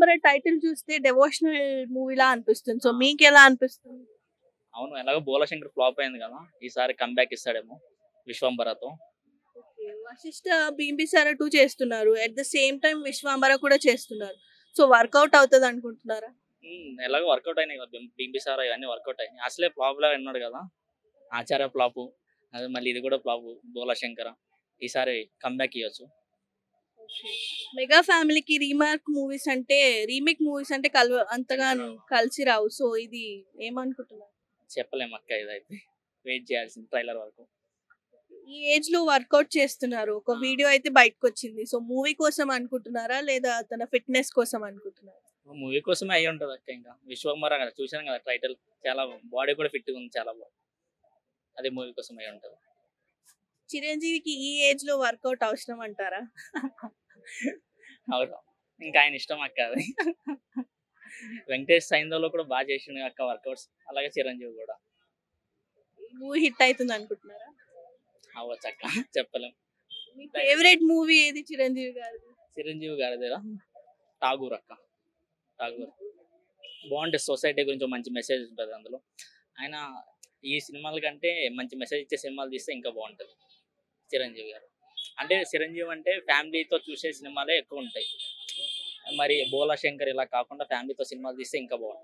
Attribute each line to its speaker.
Speaker 1: Vishwambhara title చూస్తే devotional మూవీలా అనిపిస్తుంది. So
Speaker 2: ఆ!
Speaker 1: మీకెలా అనిపిస్తుంది?
Speaker 2: అవును. ఎలాగో 'బోలశంకర్' ఫ్లాప్ అయింది కదా! ఈసారి కమ్‌బ్యాక్ ఇస్తాడేమో 'విశ్వంబర'తో.
Speaker 1: ఓకే. 'వశిష్ఠ బింబిసార 2' చేస్తున్నారు. At the same time 'Vishwambhara' కూడా చేస్తున్నారు. సో వర్కౌట్ అవుతదనుకుంటున్నారా?
Speaker 2: ఎలాగో వర్కౌట్ అయినాయి కదా! 'బింబిసార' ఇవన్నీ వర్కౌట్ అయినాయి. అసలే ఫ్లాప్‌లా ఉన్నాడు కదా! 'ఆచార్య' ఫ్లాపు. అదే మళ్ళీ ఇది కూడా ఫ్లాపు 'బోలశంకర'. ఈసారి కమ్‌బ్యాక్ ఇయ్యొచ్చు.
Speaker 1: ఓకే. మెగా ఫ్యామిలీకి రీమేక్ మూవీస్ అంటే అంతగా కలిసి రావు. సో ఇది ఏమనుకుంటున్నారు?
Speaker 2: చెప్పలేము అక్క ఇదైతే. వెయిట్ చేయాల్సింది ట్రైలర్ వరకు.
Speaker 1: ఈ ఏజ్‌లో వర్కౌట్ చేస్తున్నారు. ఒక
Speaker 2: ఆ!
Speaker 1: వీడియో అయితే బయటకొచ్చింది. సో మూవీ కోసం అనుకుంటున్నారా? లేదా తన ఫిట్‌నెస్ కోసం అనుకుంటున్నారా?
Speaker 2: మూవీ కోసమే అయ్యుంటది అక్క ఇంకా. 'విశ్వంబర' కదా! చూసాను కదా టైటిల్. చాలా బాడీ కూడా ఫిట్‌గా ఉంది చాలా అదే మూవీ కోసం అయ్యుంటది.
Speaker 1: చిరంజీవికి ఈ ఏజ్‌లో వర్కౌట్ అవసరం అంటారా?
Speaker 2: అవును. ఇంకా ఆయన ఇష్టం అక్క అది. 'వెంకటేష్ సైంధవ్‌లో' కూడా చేసిండు అక్క వర్కౌట్స్. అలాగే 'చిరంజీవి' కూడా.
Speaker 1: ఈ మూవీ హిట్ అయితుంది అనుకుంటున్నారా?
Speaker 2: అవ్వచ్చక్క చెప్పలేం.
Speaker 1: మీ ఫేవరెట్ మూవీ ఏది చిరంజీవి గారిది?
Speaker 2: 'చిరంజీవి' గారిదేనా 'ఠాగూర్' అక్క. 'ఠాగూర్' బావుంటది. సొసైటీ గురించి ఒక మంచి మెసేజ్ ఉంటది అందులో. ఆయన ఈ సినిమాల కంటే మంచి మెసేజ్ ఇచ్చే సినిమాలు తీస్తే ఇంకా బావుంటది 'చిరంజీవి' గారు. అంటే 'చిరంజీవి' అంటే ఫ్యామిలీతో చూసే సినిమాలే ఎక్కువుంటాయి. మరి 'బోలా శంకర్' ఇలా కాకుండా ఫ్యామిలీతో సినిమాలు తీస్తే ఇంకా బావుంటది.